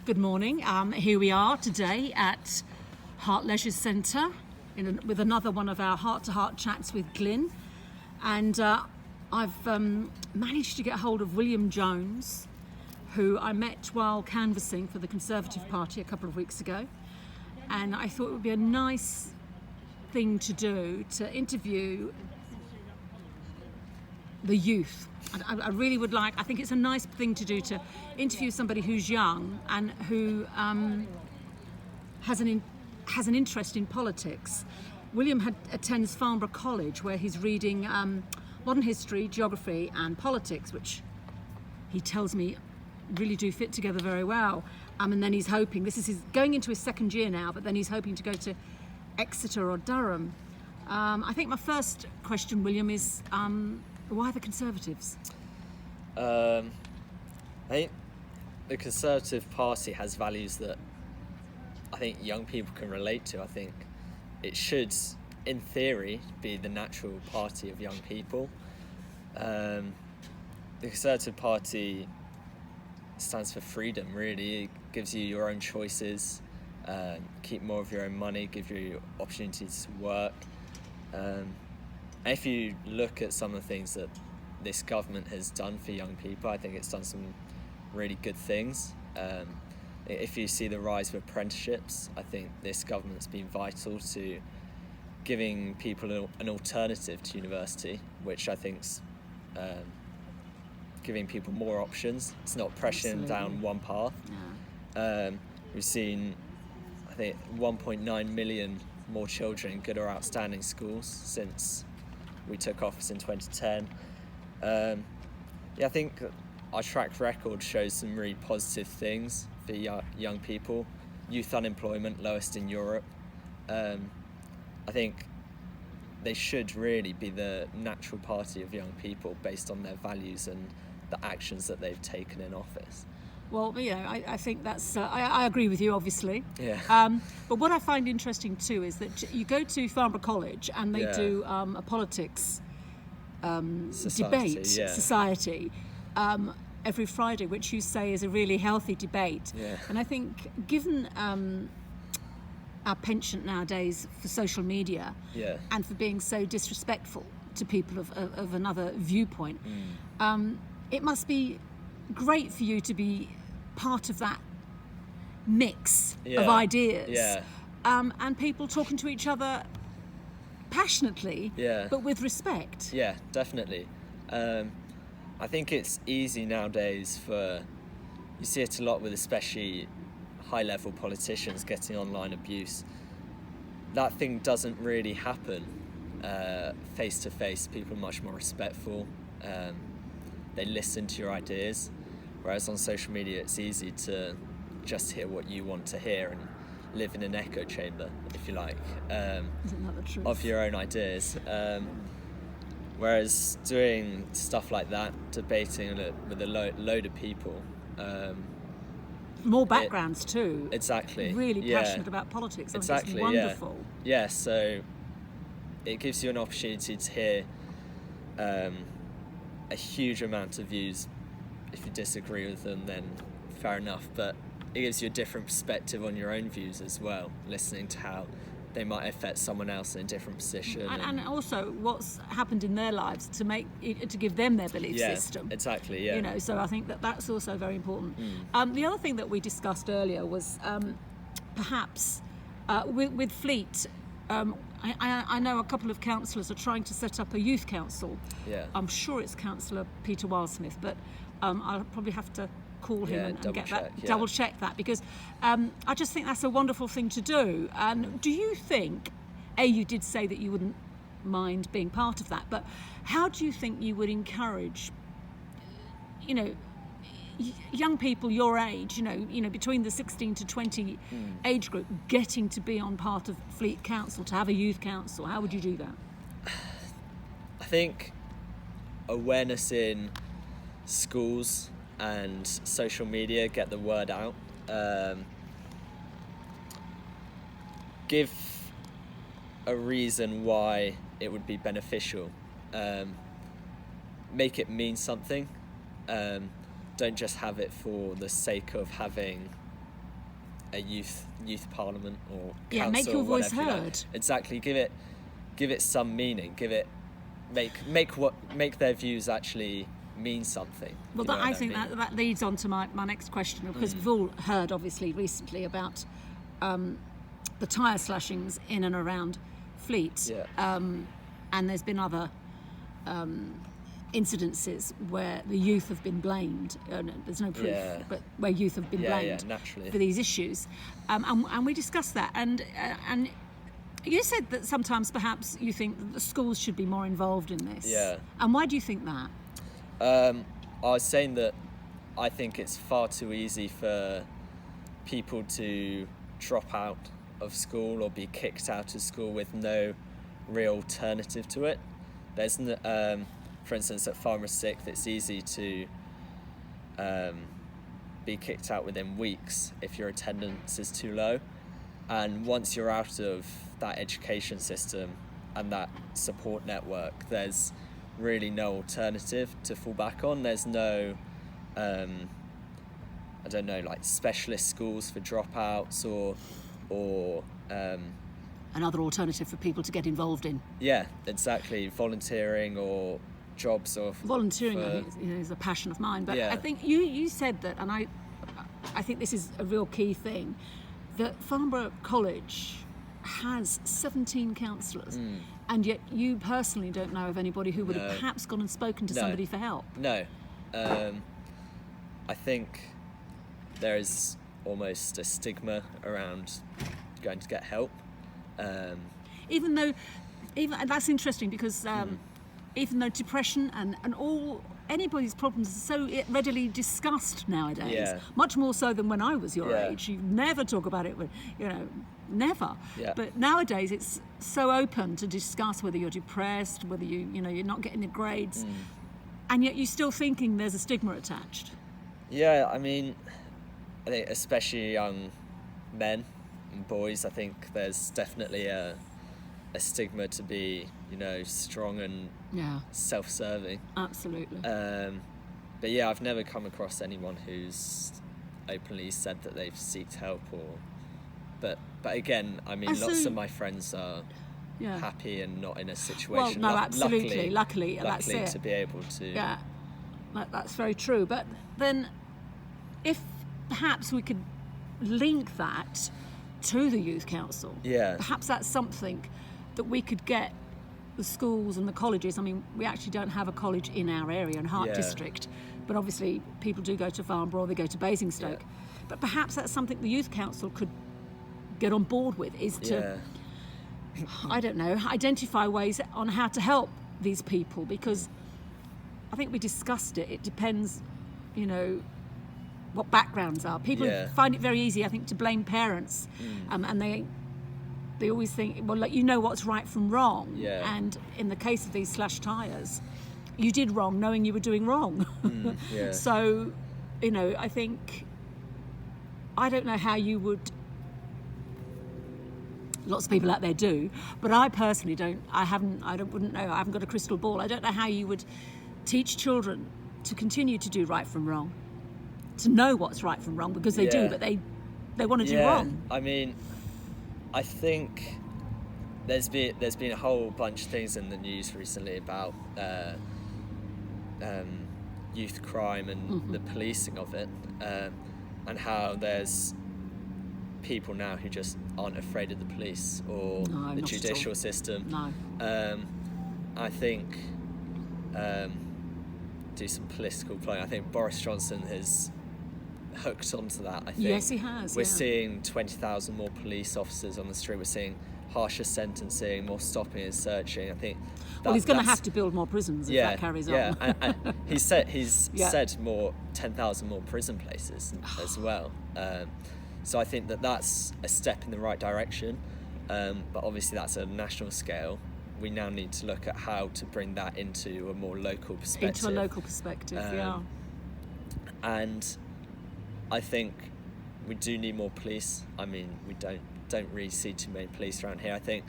Good morning. Here we are today at Hart Leisure Centre with another one of our heart-to-heart chats with Glyn. And I've managed to get hold of William Jones, who I met while canvassing for the Conservative Party a couple of weeks ago. And I thought it would be a nice thing to do to interview the youth. I really would like, I think it's a nice thing to do to interview somebody who's young and who has an interest in politics. William attends Farnborough College, where he's reading modern history, geography and politics, which he tells me really do fit together very well. And then he's hoping, this is going into his second year now, but then he's hoping to go to Exeter or Durham. I think my first question, William, is why the Conservatives? I think the Conservative Party has values that I think young people can relate to. I think it should, in theory, be the natural party of young people. The Conservative Party stands for freedom, really. It gives you your own choices, keep more of your own money, give you opportunities to work. If you look at some of the things that this government has done for young people, I think it's done some really good things. If you see the rise of apprenticeships, I think this government's been vital to giving people an alternative to university, which I think's giving people more options. It's not pressuring down one path. Yeah. We've seen, I think, 1.9 million more children in good or outstanding schools since we took office in 2010. I think our track record shows some really positive things for young people. Youth unemployment, lowest in Europe. I think they should really be the natural party of young people based on their values and the actions that they've taken in office. Well, I think that's, I agree with you, obviously. Yeah. But what I find interesting too is that you go to Farnborough College and they do a politics debate, society, every Friday, which you say is a really healthy debate. Yeah. And I think given our penchant nowadays for social media and for being so disrespectful to people of another viewpoint, it must be great for you to be part of that mix of ideas and people talking to each other passionately but with respect. Yeah, definitely. I think it's easy nowadays you see it a lot with especially high-level politicians getting online abuse. That thing doesn't really happen face-to-face. People are much more respectful. They listen to your ideas, whereas on social media it's easy to just hear what you want to hear and live in an echo chamber, if you like, Isn't that the truth? of your own ideas. Whereas doing stuff like that, debating with a load of people, more backgrounds too. Exactly. Really passionate about politics. I think it's wonderful. Yeah, so it gives you an opportunity to hear a huge amount of views. If you disagree with them, then fair enough, but it gives you a different perspective on your own views as well, listening to how they might affect someone else in a different position. And also what's happened in their lives to give them their belief system. Exactly, yeah. So I think that's also very important. The other thing that we discussed earlier was perhaps with Fleet, I know a couple of councillors are trying to set up a youth council. Yeah. I'm sure it's Councillor Peter Wildsmith, but I'll probably have to call him and get double check that, because I just think that's a wonderful thing to do. And do you think, you did say that you wouldn't mind being part of that, but how do you think you would encourage, young people your age, between the 16 to 20 age group, getting to be on part of Fleet Council, to have a youth council? How would you do that? I think awareness in schools and social media, get the word out. Give a reason why it would be beneficial. Make it mean something. Don't just have it for the sake of having a youth parliament or council, Yeah, make your or voice whatever, you know. heard. Exactly. Give it some meaning. Make their views actually mean something. Well, you know I what think mean? that leads on to my next question, because we've all heard, obviously, recently about the tyre slashings in and around Fleet. Yeah. And there's been other incidences where the youth have been blamed. No, there's no proof, Yeah. but where youth have been blamed naturally. for these issues. And we discussed that. And you said that sometimes perhaps you think that the schools should be more involved in this. Yeah. And why do you think that? I was saying that I think it's far too easy for people to drop out of school or be kicked out of school with no real alternative to it. There's, for instance, at Farmer Sixth, it's easy to be kicked out within weeks if your attendance is too low. And once you're out of that education system and that support network, there's really no alternative to fall back on. There's no, I don't know, like specialist schools for dropouts or Another alternative for people to get involved in. yeah, exactly, volunteering or jobs or Volunteering, I think, is a passion of mine. But Yeah. I think you said that, and I think this is a real key thing, that Farnborough College has 17 counsellors, and yet you personally don't know of anybody who would have No. perhaps gone and spoken to No. somebody for help. No. I think there is almost a stigma around going to get help. Even and that's interesting, because even though depression and all anybody's problems are so readily discussed nowadays, Yeah. much more so than when I was your Yeah. age. You never talk about it, never. Yeah. But nowadays it's so open to discuss whether you're depressed, whether you're not getting the grades, and yet you're still thinking there's a stigma attached. Yeah, I mean, I think especially young men and boys, I think there's definitely a stigma to be, strong and Yeah, self-serving. absolutely. But yeah, I've never come across anyone who's openly said that they've sought help but again, I mean, And lots so- of my friends are Yeah. happy and not in a situation. Well, no, absolutely. Luckily, that's luckily it. to be able to. Yeah, that's very true. But then, if perhaps we could link that to the youth council, Yeah. perhaps that's something that we could get the schools and the colleges. I mean, we actually don't have a college in our area, in Hart Yeah. District, but obviously people do go to Farnborough, or they go to Basingstoke. Yeah. But perhaps that's something the youth council could get on board with, is to, Yeah. I don't know, identify ways on how to help these people, because I think we discussed it. It depends, what backgrounds are. People Yeah. find it very easy, I think, to blame parents, and they always think, well, like, what's right from wrong. Yeah. And in the case of these slash tyres, you did wrong knowing you were doing wrong. Yeah. So, I think, I don't know how you would. Lots of people out there do, but I personally don't. Wouldn't know. I haven't got a crystal ball. I don't know how you would teach children to continue to do right from wrong, to know what's right from wrong, because they do, Yeah. but they want to do Yeah, wrong. I mean, I think there's been a whole bunch of things in the news recently about youth crime and the policing of it, and how there's people now who just aren't afraid of the police or No, the not at all. judicial system. No. I think do some political playing. I think Boris Johnson has hooked onto that. I think Yes, he has, We're yeah. seeing 20,000 more police officers on the street. We're seeing harsher sentencing, more stopping and searching. I think. Well, he's going to that's- have to build more prisons if yeah, that carries yeah. on. and he's Yeah. said 10,000 more prison places as well. So I think that's a step in the right direction, but obviously that's a national scale. We now need to look at how to bring that into a more local perspective. Into a local perspective, yeah. And I think we do need more police. I mean, we don't really see too many police around here. I think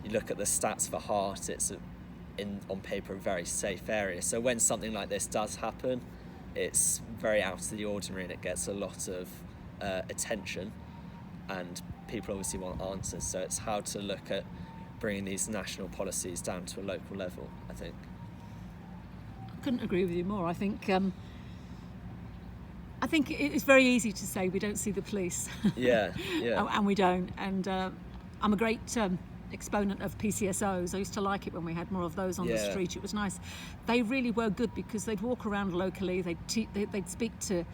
you look at the stats for Hart, it's on paper a very safe area. So when something like this does happen, it's very out of the ordinary and it gets a lot of attention. and people obviously want answers. So it's how to look at bringing these national policies down to a local level, I think. I couldn't agree with you more. I think it's very easy to say we don't see the police. Yeah. And we don't. And I'm a great exponent of PCSOs. I used to like it when we had more of those on the street. It was nice. They really were good because they'd walk around locally. They'd speak to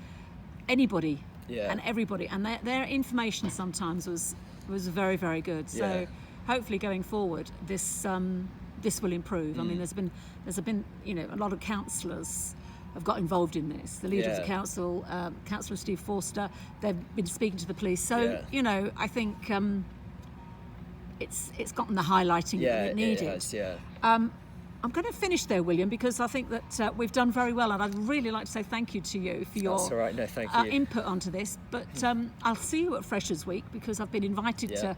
anybody and everybody, and their information sometimes was very, very good. So hopefully going forward, this will improve. I mean, there's been a lot of councillors have got involved in this. The leader of the council, Councillor Steve Forster, they've been speaking to the police. So I think it's gotten the highlighting that it needed. It has, I'm going to finish there, William, because I think that we've done very well, and I'd really like to say thank you to you for your That's all right. No, thank you. input onto this. But I'll see you at Freshers Week, because I've been invited to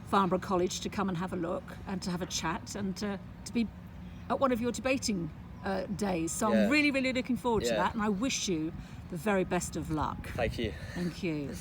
Farnborough College to come and have a look and to have a chat and to be at one of your debating days. So I'm really, really looking forward to that, and I wish you the very best of luck. Thank you. Thank you.